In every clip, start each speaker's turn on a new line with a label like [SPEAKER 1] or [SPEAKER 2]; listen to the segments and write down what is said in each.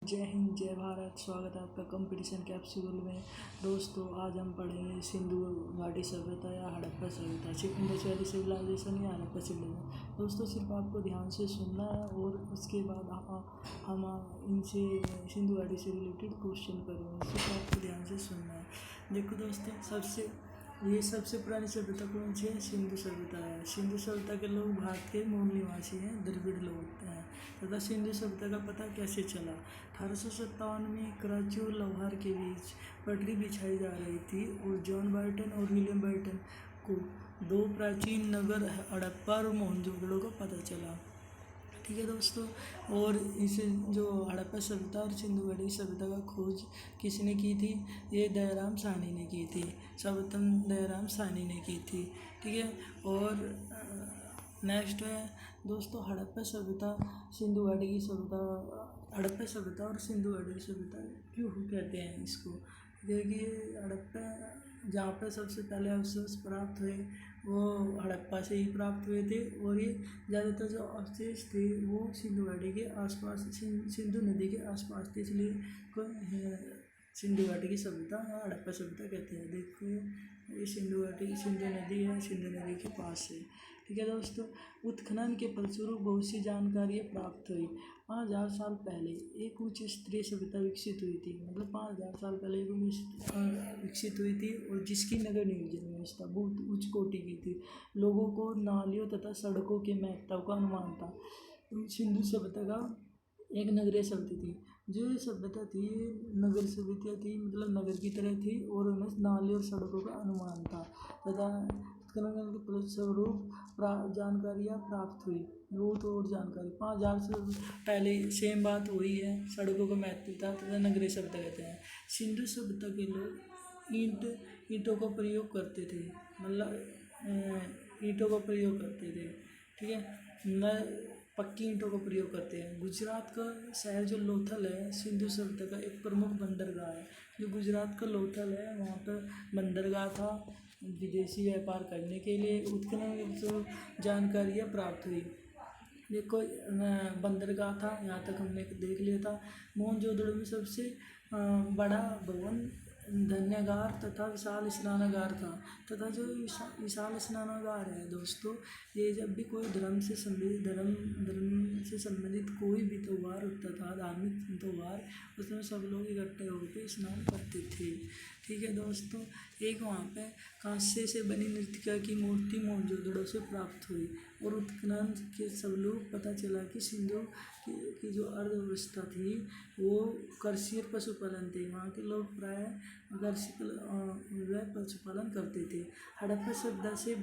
[SPEAKER 1] जय हिंद, जय भारत। स्वागत है आपका कंपटीशन कैप्सूल में। दोस्तों, आज हम पढ़ेंगे सिंधु घाटी सभ्यता या हड़प्पा सभ्यता, सिर्फ इंडस वैली सिविलाइजेशन या हड़प्पा सिविलाइजेशन। दोस्तों, सिर्फ आपको ध्यान से सुनना है और उसके बाद हम इनसे सिंधु घाटी से रिलेटेड क्वेश्चन करेंगे। सिर्फ आपको ध्यान से सुनना है। देखो दोस्तों, सबसे पुरानी सभ्यता कौन सी है? सिंधु सभ्यता है। सिंधु सभ्यता के लोग भारत के मूल निवासी हैं, द्रविड़ लोग हैं। तथा सिंधु सभ्यता का पता कैसे चला? 1857 में कराची और लाहौर के बीच पटरी बिछाई जा रही थी और जॉन बार्टन और विलियम बार्टन को दो प्राचीन नगर हड़प्पा और मोहनजोदड़ो का पता चला। ठीक है दोस्तों, और इसे जो हड़प्पा सभ्यता और सिंधु घाटी सभ्यता का खोज किसने की थी? ये दयाराम साहनी ने की थी। सर्वप्रथम दयाराम साहनी ने की थी। ठीक है, और नेक्स्ट है दोस्तों हड़प्पा सभ्यता, सिंधु घाटी की सभ्यता। हड़प्पा सभ्यता और सिंधु घाटी सभ्यता क्यों कहते हैं इसको? देखिए, हड़प्पा जहाँ पर सबसे पहले अवशेष प्राप्त हुए वो हड़प्पा से ही प्राप्त हुए थे, और ये ज़्यादातर जो अवशेष थे वो सिंधु घाटी के आसपास, सिंधु नदी के आसपास थे, इसलिए सिंधु घाटी की सभ्यता या हड़प्पा सभ्यता कहते हैं। देखो, ये सिंधु नदी है, सिंधु नदी के पास है। ठीक है दोस्तों, उत्खनन के फलस्वरूप बहुत सी जानकारियाँ प्राप्त हुई। 5000 साल पहले एक उच्च स्तरीय सभ्यता विकसित हुई थी। मतलब 5000 साल पहले विकसित हुई थी, और जिसकी नगर नियोजन व्यवस्था बहुत उच्च कोटि की थी। लोगों को नालियों तथा सड़कों के महत्व का अनुमान था। सिंधु सभ्यता का एक नगरीय सभ्यता थी। जो ये सभ्यता थी, नगर सभ्यता थी, मतलब नगर की तरह थी, और उनमें नाली और सड़कों का अनुमान था। तथा उत्खनन के फलस्वरूप जानकारियाँ प्राप्त हुई। बहुत और जानकारी 5000 से पहले सेम बात हुई है। सड़कों का महत्व था तथा नगरीय सभ्यता कहते हैं। सिंधु सभ्यता के लोग ईंटों का प्रयोग करते थे, मतलब ईंटों का प्रयोग करते थे। ठीक है, न पक्की ईंटों का प्रयोग करते हैं। गुजरात का शहर जो लोथल है, सिंधु सभ्यता का एक प्रमुख बंदरगाह है। जो गुजरात का लोथल है, वहाँ पर बंदरगाह था विदेशी व्यापार करने के लिए। उत्खनन जो जानकारियाँ प्राप्त हुई, देखो बंदरगाह था, यहाँ तक हमने देख लिया था। मोहनजोदड़ो में सबसे बड़ा भवन धन्यागार तथा विशाल स्नानागार था। तथा जो विशाल स्नानागार है दोस्तों, ये जब भी कोई धर्म से संबंधित कोई भी त्यौहार होता था, धार्मिक त्यौहार, उसमें सब लोग इकट्ठे होकर स्नान करते थे। ठीक है दोस्तों, एक वहाँ पे कांस्य से बनी नृत्यिका की मूर्ति मोहनजोदड़ो से प्राप्त हुई, और उत्खनन के सब लोग पता चला कि सिंधु की जो अर्थव्यवस्था थी वो कृषि और पशुपालन थे। वहाँ के लोग प्राय पशुपालन करते थे। हड़प्पा सभ्यता से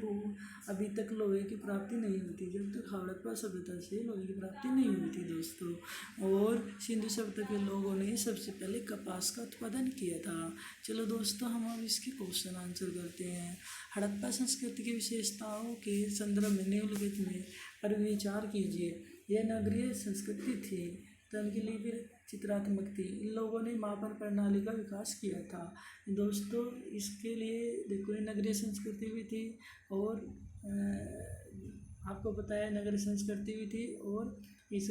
[SPEAKER 1] अभी तक लोहे की प्राप्ति नहीं हुई थी, जब तक हड़प्पा सभ्यता से लोहे की प्राप्ति नहीं हुई थी दोस्तों। और सिंधु सभ्यता के लोगों ने सबसे पहले कपास का उत्पादन किया था। चलो दोस्तों, हम अब इसके क्वेश्चन आंसर करते हैं। हड़प्पा संस्कृति की विशेषताओं के संदर्भ में निम्नलिखित में पर विचार कीजिए। यह नगरीय संस्कृति थी, तन की लिपि चित्रात्मक थी। इन लोगों ने मापन प्रणाली का विकास किया था। दोस्तों, इसके लिए देखो, ये नगरीय संस्कृति भी थी, और आपको पता है नगरीय संस्कृति भी थी, और इस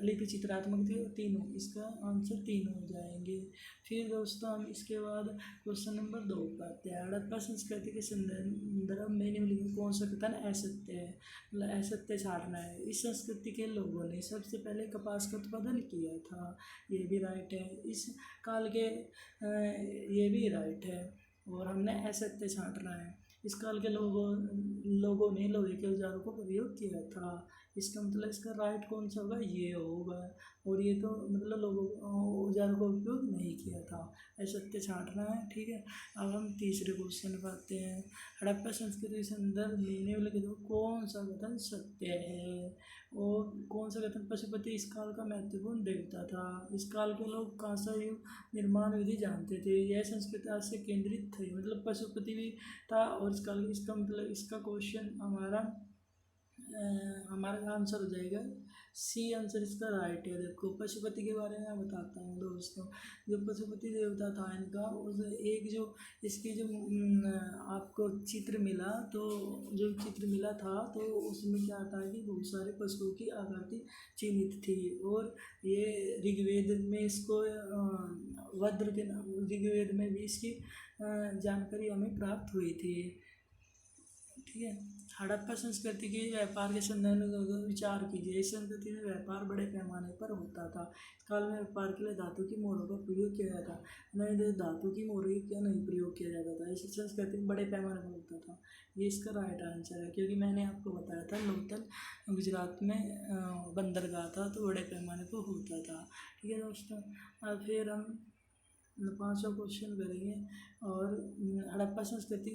[SPEAKER 1] लिपि चित्रात्मक थी, और तीनों, इसका आंसर तीनों हो जाएंगे। फिर दोस्तों, हम इसके बाद क्वेश्चन नंबर 2 पढ़ते हैं। हड़प्पा संस्कृति के संदर्भ में निम्नलिखित कौन सा कथन असत्य है? मतलब असत्य छाड़ना है। इस संस्कृति के लोगों ने सबसे पहले कपास का उत्पादन किया था, ये भी राइट है। इस काल के ये भी राइट है, और हमने असत्य छांटना है। इस काल के लोगों ने लोहे के औजारों का प्रयोग किया था। इसका मतलब इसका राइट कौन सा होगा? ये होगा। और ये तो मतलब लोगों औजारों का उपयोग नहीं किया था, असत्य छांटना है। ठीक है, अब हम तीसरे क्वेश्चन पर आते हैं। हड़प्पा संस्कृति के संदर्भ में निम्नलिखित कौन सा कथन सत्य है? और कौन सा कथन? पशुपति इस काल का महत्वपूर्ण देवता था। इस काल के लोग कांसा युग निर्माण विधि जानते थे। यह संस्कृति आज से केंद्रित थी, मतलब पशुपति भी था। और इस काल, इसका मतलब इसका क्वेश्चन हमारा हमारा आंसर हो जाएगा सी आंसर इसका राइट है। देखो पशुपति के बारे में मैं बताता हूँ दोस्तों। जो पशुपति देवता था इनका, उस एक जो इसकी जो आपको चित्र मिला, तो जो चित्र मिला था तो उसमें क्या था कि बहुत सारे पशुओं की आकृति चिन्हित थी। और ये ऋग्वेद में इसको वज्र के नाम, ऋग्वेद में भी इसकी जानकारी हमें प्राप्त हुई थी। ठीक है। हड़प्पा संस्कृति के व्यापार के संदर्भ में विचार कीजिए। इस संस्कृति में व्यापार बड़े पैमाने पर होता था। इस काल में व्यापार के लिए धातु की मोहरों का प्रयोग किया जाता था। नहीं, धातु की मोहरों का नहीं प्रयोग किया जाता था। इस संस्कृति में बड़े पैमाने पर होता था। ये इसका राइट आंसर है, क्योंकि मैंने आपको बताया था लोथल गुजरात में बंदरगाह था, तो बड़े पैमाने पर होता था। ठीक है दोस्तों। अब फिर हम 5वां क्वेश्चन करेंगे। और हड़प्पा संस्कृति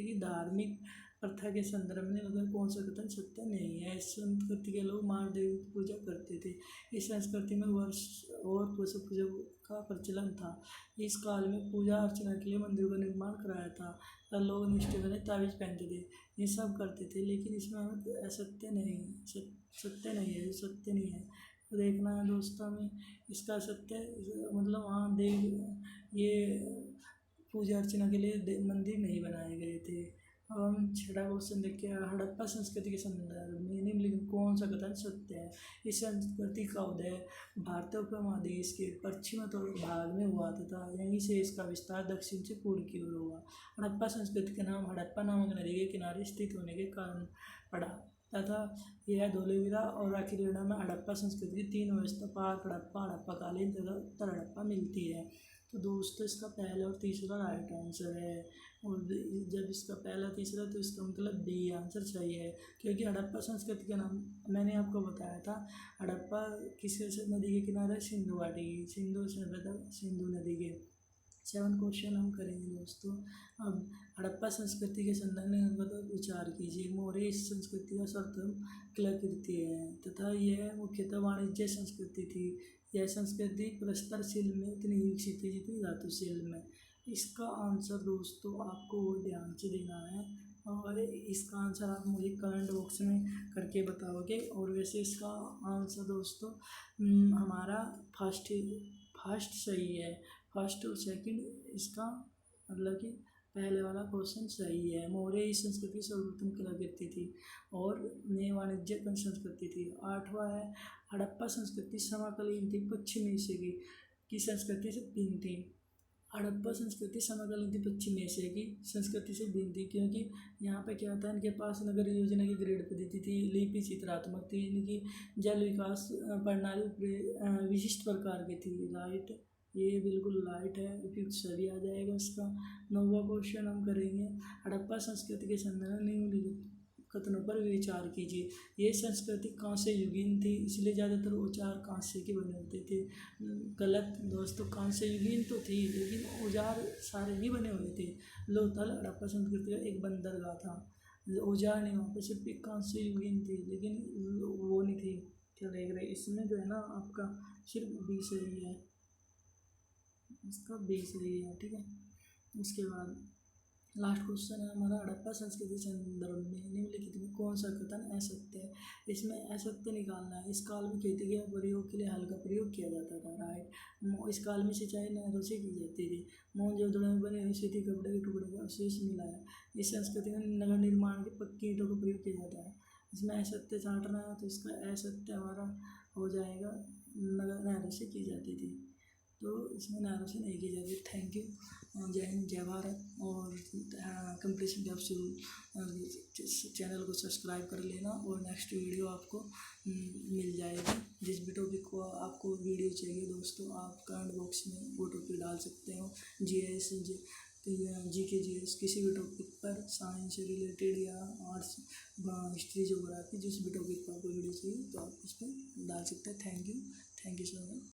[SPEAKER 1] की धार्मिक प्रथा के संदर्भ में अगर कौन सा कथन सत्य नहीं है। इस संस्कृति के लोग मार देवी की पूजा करते थे। इस संस्कृति में वर्ष और पशु पूजा का प्रचलन था। इस काल में पूजा अर्चना के लिए मंदिरों का निर्माण कराया था। लोग निष्ठा बने ताबीज पहनते थे, ये सब करते थे। लेकिन इसमें हमें सत्य नहीं है, सत्य नहीं है। तो देखना है दोस्तों में इसका सत्य, मतलब हाँ देव ये पूजा अर्चना के लिए मंदिर नहीं बनाए गए थे। अब हम 6वां क्वेश्चन देखिए। हड़प्पा संस्कृति के संदर्भ में निम्नलिखित कौन सा कथन सत्य है। इस संस्कृति का उदय भारतीय उपमहादेश के पश्चिमी भाग में हुआ तथा यहीं से इसका विस्तार दक्षिण से पूर्व की ओर हुआ। हड़प्पा संस्कृति का नाम हड़प्पा नामक नदी के किनारे स्थित होने के कारण पड़ा तथा यह धोलावीरा और राखीगढ़ में हड़प्पा संस्कृति की 3 अवस्था पाक हड़प्पा, हड़प्पाकालीन तथा उत्तर हड़प्पा मिलती है। तो दोस्तों इसका पहला और तीसरा राइट आंसर है। और जब इसका पहला तीसरा, तो इसका मतलब बी आंसर सही है, क्योंकि हड़प्पा संस्कृति का नाम मैंने आपको बताया था। हड़प्पा किस नदी के किनारे? सिंधु घाटी, सिंधु नदी के। 7वां क्वेश्चन हम करेंगे दोस्तों। अब हड़प्पा संस्कृति के संदर्भ में विचार कीजिए। मौर्य इस संस्कृति का सर्वप्रथम कलाकृति है तथा यह मुख्यतः वाणिज्य संस्कृति थी। यह संस्कृति प्रस्तर शिल्प में इतनी विकसित थी जितनी धातु शिल्प में। इसका आंसर दोस्तों आपको ध्यान से देना है, और इसका आंसर आप मुझे कमेंट बॉक्स में करके बताओगे। और वैसे इसका आंसर दोस्तों हमारा फर्स्ट सही है। फर्स्ट और सेकंड इसका मतलब कि पहले वाला क्वेश्चन सही है। मौर्य इस संस्कृति सर्वप्रथम कलाकृति थी और नई वाणिज्य संस्कृति थी। 8वां है हड़प्पा संस्कृति समकालीन थी, पश्चिमी एशिया की संस्कृति से भिन्न थी। हड़प्पा संस्कृति समकालीन थी, पश्चिमी एशिया की संस्कृति से भिन्न थी, क्योंकि यहाँ पे क्या था, इनके पास नगर योजना की ग्रेड पद्धति थी, लिपि चित्रात्मक थी, इनकी जल विकास प्रणाली विशिष्ट प्रकार की थी। राइट, ये बिल्कुल राइट है, उपयुक्त सभी आ जाएगा इसका। 9वां क्वेश्चन हम करेंगे। हड़प्पा संस्कृति के संदर्भ में निम्नलिखित कथनों पर विचार कीजिए। ये संस्कृति कांस्य युगीन थी, इसलिए ज़्यादातर औजार कांस्य के बने होते थे। गलत दोस्तों, कांस्य युगीन तो थी लेकिन औजार सारे ही बने हुए थे। लोथल हड़प्पा संस्कृति का एक बंदरगाह था, औजार नहीं, वहाँ पर सिर्फ एक कांस्य युगीन थी, लेकिन वो नहीं थी। क्या देख रहे, इसमें जो है ना आपका सिर्फ बी सही है, इसका बी सही है। ठीक है। उसके बाद लास्ट क्वेश्चन है हमारा। हड़प्पा संस्कृति संदर्भ में निम्नलिखित में कौन सा कथन असत्य है। इसमें असत्य निकालना है। इस काल में खेती के प्रयोग के लिए हल का प्रयोग किया जाता था। राइट, इस काल में सिंचाई नहरों से की जाती थी। मोहनजोदड़ो में बने हुए सूती कपड़े के टुकड़े का अवशेष मिला है। इस संस्कृति में नगर निर्माण के पक्की ईंटों का प्रयोग किया जाता है। इसमें असत्य छांटना है, तो इसका असत्य हमारा हो जाएगा नगर नहरों से की जाती थी, तो इसमें नहरों से नहीं की जाती। थैंक यू, जय हिंद, जय भारत। और कंप्लीशन कैप्सूल चैनल को सब्सक्राइब कर लेना, और नेक्स्ट वीडियो आपको मिल जाएगी। जिस भी टॉपिक को आपको वीडियो चाहिए दोस्तों, आप कमेंट बॉक्स में वो टॉपिक डाल सकते हो। GS GK GS किसी भी टॉपिक पर, साइंस से रिलेटेड या आर्ट्स, हिस्ट्री, ज्योग्राफी, जिस भी टॉपिक पर आपको वीडियो चाहिए तो आप इस पर डाल सकते हैं। Thank you so much.